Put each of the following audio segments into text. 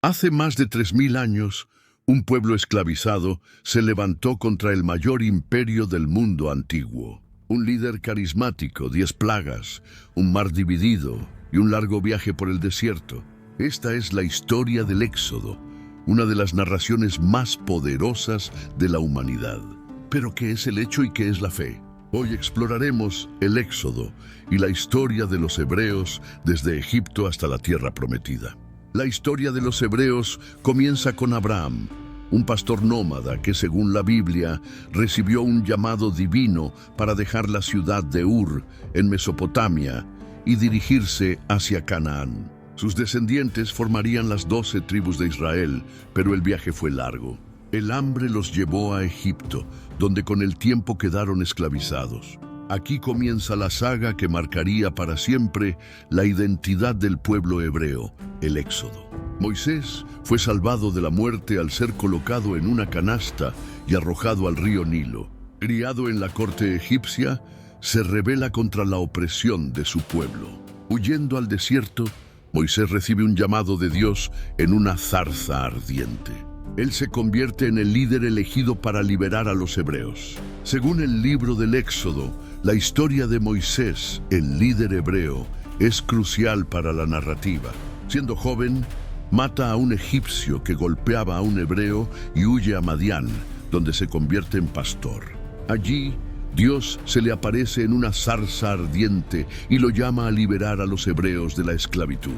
Hace más de 3000 años, un pueblo esclavizado se levantó contra el mayor imperio del mundo antiguo. Un líder carismático, 10 plagas, un mar dividido y un largo viaje por el desierto. Esta es la historia del Éxodo, una de las narraciones más poderosas de la humanidad. Pero ¿qué es el hecho y qué es la fe? Hoy exploraremos el Éxodo y la historia de los hebreos desde Egipto hasta la tierra prometida. La historia de los hebreos comienza con Abraham, un pastor nómada que, según la Biblia, recibió un llamado divino para dejar la ciudad de Ur, en Mesopotamia, y dirigirse hacia Canaán. Sus descendientes formarían las 12 tribus de Israel, pero el viaje fue largo. El hambre los llevó a Egipto, donde con el tiempo quedaron esclavizados. Aquí comienza la saga que marcaría para siempre la identidad del pueblo hebreo, el Éxodo. Moisés fue salvado de la muerte al ser colocado en una canasta y arrojado al río Nilo. Criado en la corte egipcia, se rebela contra la opresión de su pueblo. Huyendo al desierto, Moisés recibe un llamado de Dios en una zarza ardiente. Él se convierte en el líder elegido para liberar a los hebreos. Según el libro del Éxodo, la historia de Moisés, el líder hebreo, es crucial para la narrativa. Siendo joven, mata a un egipcio que golpeaba a un hebreo y huye a Madián, donde se convierte en pastor. Allí, Dios se le aparece en una zarza ardiente y lo llama a liberar a los hebreos de la esclavitud.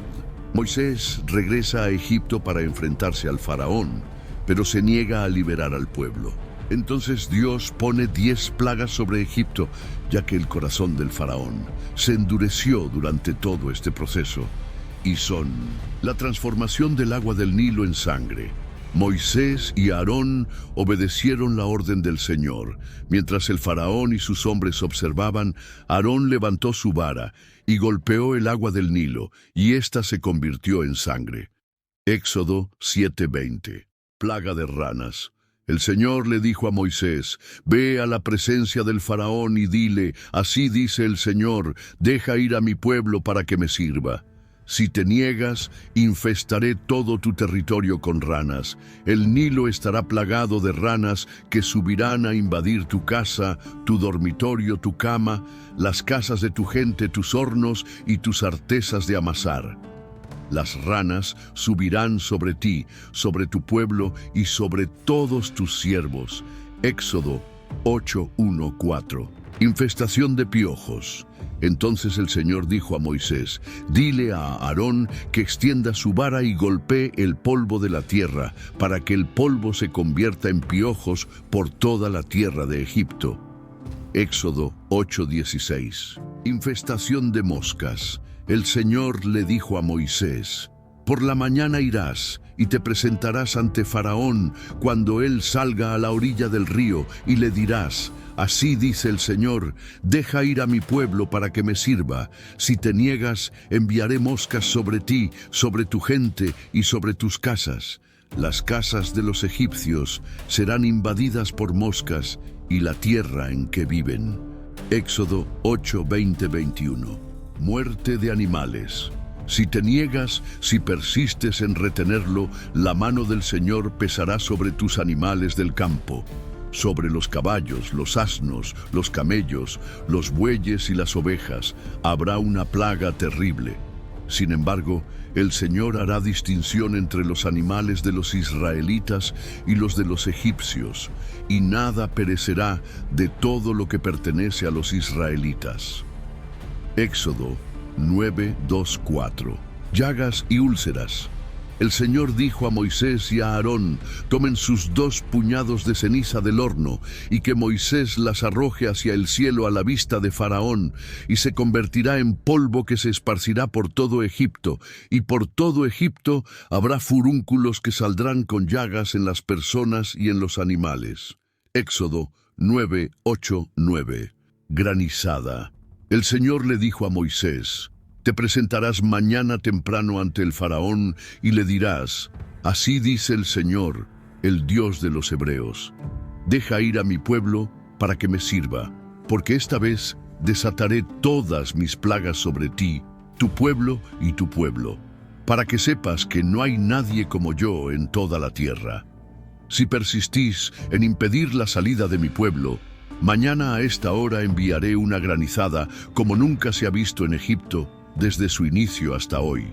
Moisés regresa a Egipto para enfrentarse al faraón, pero se niega a liberar al pueblo. Entonces Dios pone 10 plagas sobre Egipto, ya que el corazón del faraón se endureció durante todo este proceso. Y son la transformación del agua del Nilo en sangre. Moisés y Aarón obedecieron la orden del Señor. Mientras el faraón y sus hombres observaban, Aarón levantó su vara y golpeó el agua del Nilo, y ésta se convirtió en sangre. Éxodo 7:20. Plaga de ranas. El Señor le dijo a Moisés: «Ve a la presencia del faraón y dile, así dice el Señor, deja ir a mi pueblo para que me sirva. Si te niegas, infestaré todo tu territorio con ranas. El Nilo estará plagado de ranas que subirán a invadir tu casa, tu dormitorio, tu cama, las casas de tu gente, tus hornos y tus artesas de amasar. Las ranas subirán sobre ti, sobre tu pueblo y sobre todos tus siervos». Éxodo 8:1-4. Infestación de piojos. Entonces el Señor dijo a Moisés: «Dile a Aarón que extienda su vara y golpee el polvo de la tierra, para que el polvo se convierta en piojos por toda la tierra de Egipto». Éxodo 8:16. Infestación de moscas. El Señor le dijo a Moisés: «Por la mañana irás y te presentarás ante Faraón cuando él salga a la orilla del río, y le dirás: así dice el Señor, deja ir a mi pueblo para que me sirva. Si te niegas, enviaré moscas sobre ti, sobre tu gente y sobre tus casas. Las casas de los egipcios serán invadidas por moscas y la tierra en que viven». Éxodo 8:20-21. Muerte de animales. Si te niegas, si persistes en retenerlo, la mano del Señor pesará sobre tus animales del campo, sobre los caballos, los asnos, los camellos, los bueyes y las ovejas. Habrá una plaga terrible. Sin embargo, el Señor hará distinción entre los animales de los israelitas y los de los egipcios, y nada perecerá de todo lo que pertenece a los israelitas. Éxodo 9:2-4. Llagas y úlceras. El Señor dijo a Moisés y a Aarón: «Tomen sus 2 puñados de ceniza del horno, y que Moisés las arroje hacia el cielo a la vista de Faraón, y se convertirá en polvo que se esparcirá por todo Egipto, y por todo Egipto habrá furúnculos que saldrán con llagas en las personas y en los animales». Éxodo 9:8-9. Granizada. El Señor le dijo a Moisés: «Te presentarás mañana temprano ante el faraón y le dirás: así dice el Señor, el Dios de los hebreos, deja ir a mi pueblo para que me sirva, porque esta vez desataré todas mis plagas sobre ti, tu pueblo y tu pueblo. para que sepas que no hay nadie como yo en toda la tierra. Si persistís en impedir la salida de mi pueblo, mañana a esta hora enviaré una granizada como nunca se ha visto en Egipto desde su inicio hasta hoy.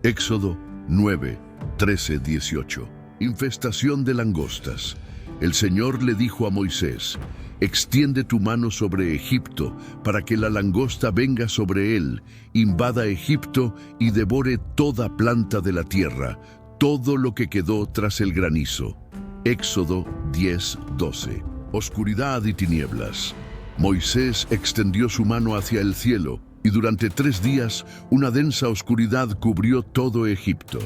Éxodo 9, 13, 18. Infestación de langostas. El Señor le dijo a Moisés: extiende tu mano sobre Egipto para que la langosta venga sobre él, invada Egipto y devore toda planta de la tierra, todo lo que quedó tras el granizo. Éxodo 10, 12. Oscuridad y tinieblas. Moisés extendió su mano hacia el cielo y durante 3 días una densa oscuridad cubrió todo Egipto.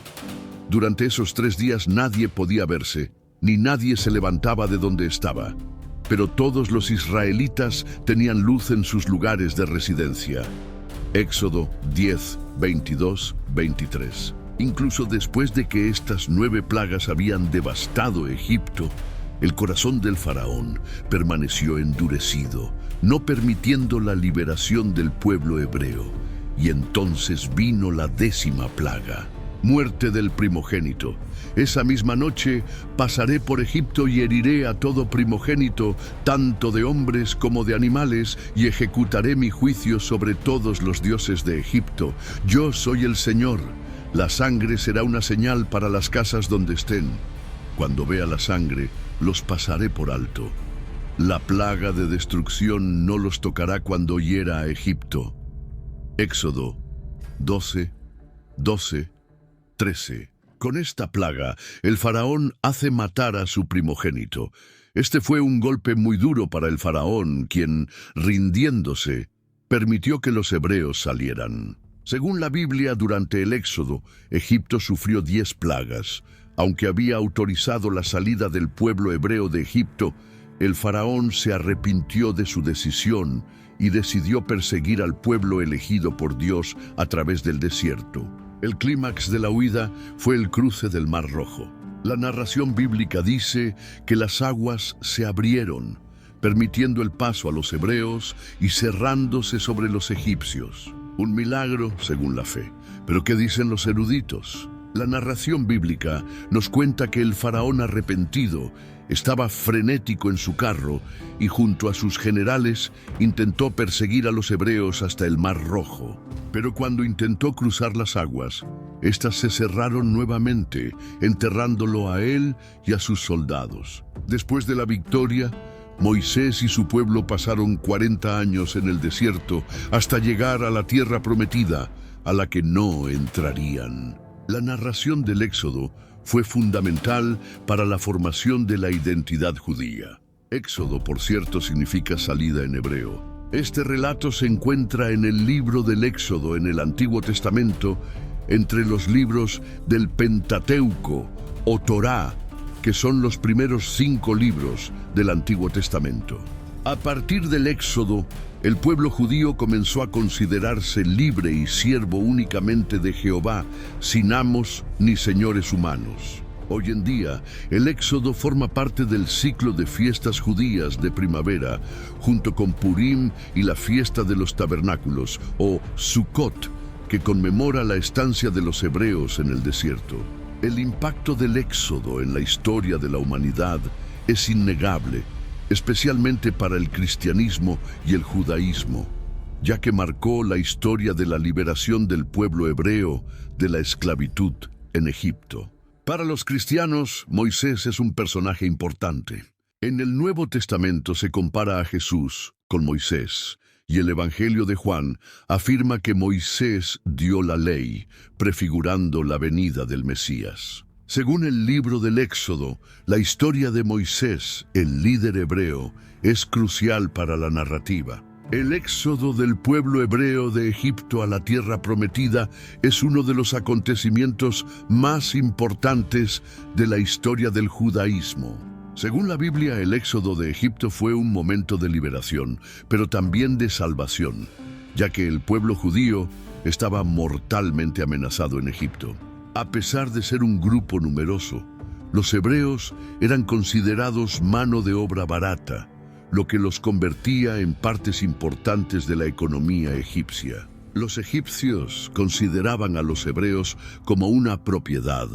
Durante esos 3 días nadie podía verse, ni nadie se levantaba de donde estaba. Pero todos los israelitas tenían luz en sus lugares de residencia. Éxodo 10, 22, 23. Incluso después de que estas 9 plagas habían devastado Egipto, el corazón del faraón permaneció endurecido, no permitiendo la liberación del pueblo hebreo. Y entonces vino la 10ª plaga, muerte del primogénito. Esa misma noche pasaré por Egipto y heriré a todo primogénito, tanto de hombres como de animales, y ejecutaré mi juicio sobre todos los dioses de Egipto. Yo soy el Señor. La sangre será una señal para las casas donde estén. Cuando vea la sangre, los pasaré por alto. La plaga de destrucción no los tocará cuando hiera a Egipto. Éxodo 12, 12, 13. Con esta plaga, el faraón hace matar a su primogénito. Este fue un golpe muy duro para el faraón, quien, rindiéndose, permitió que los hebreos salieran. Según la Biblia, durante el Éxodo, Egipto sufrió 10 plagas. Aunque había autorizado la salida del pueblo hebreo de Egipto, el faraón se arrepintió de su decisión y decidió perseguir al pueblo elegido por Dios a través del desierto. El clímax de la huida fue el cruce del Mar Rojo. La narración bíblica dice que las aguas se abrieron, permitiendo el paso a los hebreos y cerrándose sobre los egipcios. Un milagro según la fe. ¿Pero qué dicen los eruditos? La narración bíblica nos cuenta que el faraón arrepentido estaba frenético en su carro y junto a sus generales intentó perseguir a los hebreos hasta el Mar Rojo. Pero cuando intentó cruzar las aguas, éstas se cerraron nuevamente, enterrándolo a él y a sus soldados. Después de la victoria, Moisés y su pueblo pasaron 40 años en el desierto hasta llegar a la tierra prometida, a la que no entrarían. La narración del Éxodo fue fundamental para la formación de la identidad judía. Éxodo, por cierto, significa salida en hebreo. Este relato se encuentra en el libro del Éxodo en el Antiguo Testamento, entre los libros del Pentateuco o Torá, que son los primeros 5 libros del Antiguo Testamento. A partir del Éxodo, el pueblo judío comenzó a considerarse libre y siervo únicamente de Jehová, sin amos ni señores humanos. Hoy en día, el Éxodo forma parte del ciclo de fiestas judías de primavera, junto con Purim y la fiesta de los tabernáculos, o Sukkot, que conmemora la estancia de los hebreos en el desierto. El impacto del Éxodo en la historia de la humanidad es innegable, especialmente para el cristianismo y el judaísmo, ya que marcó la historia de la liberación del pueblo hebreo de la esclavitud en Egipto. Para los cristianos, Moisés es un personaje importante. En el Nuevo Testamento se compara a Jesús con Moisés, y el Evangelio de Juan afirma que Moisés dio la ley, prefigurando la venida del Mesías. Según el libro del Éxodo, la historia de Moisés, el líder hebreo, es crucial para la narrativa. El éxodo del pueblo hebreo de Egipto a la tierra prometida es uno de los acontecimientos más importantes de la historia del judaísmo. Según la Biblia, el éxodo de Egipto fue un momento de liberación, pero también de salvación, ya que el pueblo judío estaba mortalmente amenazado en Egipto. A pesar de ser un grupo numeroso, los hebreos eran considerados mano de obra barata, lo que los convertía en partes importantes de la economía egipcia. Los egipcios consideraban a los hebreos como una propiedad,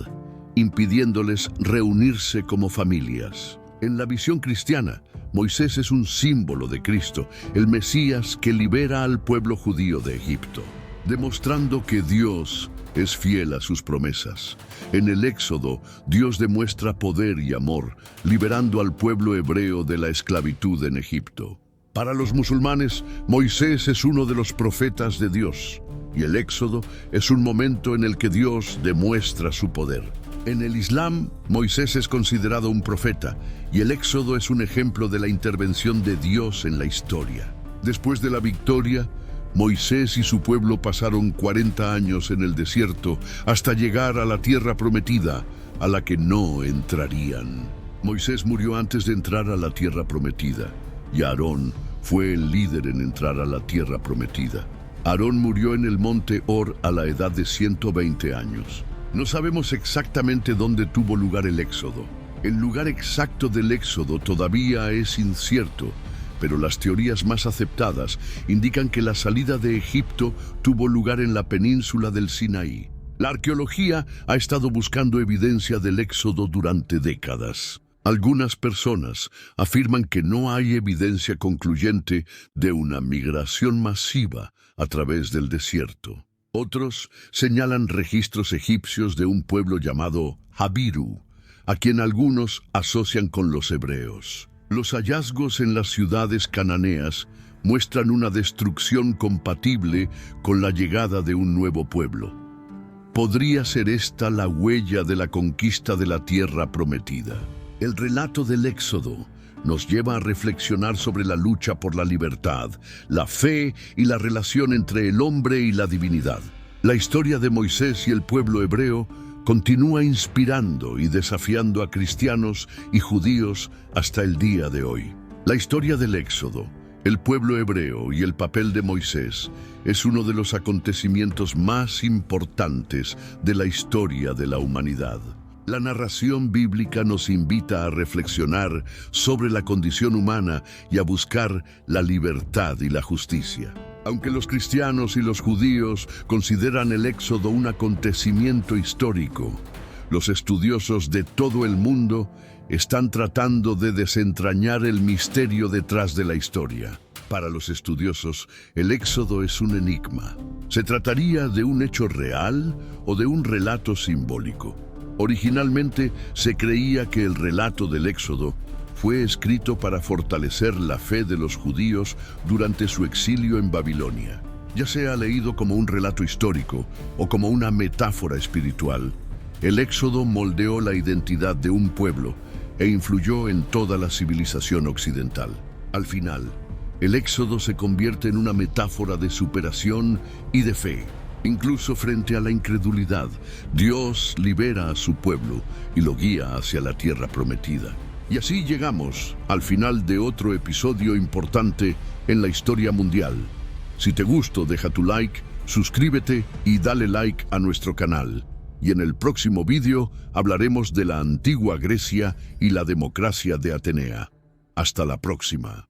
impidiéndoles reunirse como familias. En la visión cristiana, Moisés es un símbolo de Cristo, el Mesías que libera al pueblo judío de Egipto, demostrando que Dios es fiel a sus promesas. En el Éxodo, Dios demuestra poder y amor, liberando al pueblo hebreo de la esclavitud en Egipto. Para los musulmanes, Moisés es uno de los profetas de Dios, y el Éxodo es un momento en el que Dios demuestra su poder. En el Islam, Moisés es considerado un profeta, y el Éxodo es un ejemplo de la intervención de Dios en la historia. Después de la victoria, Moisés y su pueblo pasaron 40 años en el desierto hasta llegar a la tierra prometida, a la que no entrarían. Moisés murió antes de entrar a la tierra prometida, y Aarón fue el líder en entrar a la tierra prometida. Aarón murió en el monte Hor a la edad de 120 años. No sabemos exactamente dónde tuvo lugar el Éxodo. El lugar exacto del Éxodo todavía es incierto, pero las teorías más aceptadas indican que la salida de Egipto tuvo lugar en la península del Sinaí. La arqueología ha estado buscando evidencia del Éxodo durante décadas. Algunas personas afirman que no hay evidencia concluyente de una migración masiva a través del desierto. Otros señalan registros egipcios de un pueblo llamado Habiru, a quien algunos asocian con los hebreos. Los hallazgos en las ciudades cananeas muestran una destrucción compatible con la llegada de un nuevo pueblo. ¿Podría ser esta la huella de la conquista de la tierra prometida? El relato del Éxodo nos lleva a reflexionar sobre la lucha por la libertad, la fe y la relación entre el hombre y la divinidad. La historia de Moisés y el pueblo hebreo continúa inspirando y desafiando a cristianos y judíos hasta el día de hoy. La historia del Éxodo, el pueblo hebreo y el papel de Moisés es uno de los acontecimientos más importantes de la historia de la humanidad. La narración bíblica nos invita a reflexionar sobre la condición humana y a buscar la libertad y la justicia. Aunque los cristianos y los judíos consideran el Éxodo un acontecimiento histórico, los estudiosos de todo el mundo están tratando de desentrañar el misterio detrás de la historia. Para los estudiosos, el Éxodo es un enigma. ¿Se trataría de un hecho real o de un relato simbólico? Originalmente se creía que el relato del Éxodo fue escrito para fortalecer la fe de los judíos durante su exilio en Babilonia. Ya sea leído como un relato histórico o como una metáfora espiritual, el Éxodo moldeó la identidad de un pueblo e influyó en toda la civilización occidental. Al final, el Éxodo se convierte en una metáfora de superación y de fe. Incluso frente a la incredulidad, Dios libera a su pueblo y lo guía hacia la tierra prometida. Y así llegamos al final de otro episodio importante en la historia mundial. Si te gustó, deja tu like, suscríbete y dale like a nuestro canal. Y en el próximo vídeo hablaremos de la antigua Grecia y la democracia de Atenea. Hasta la próxima.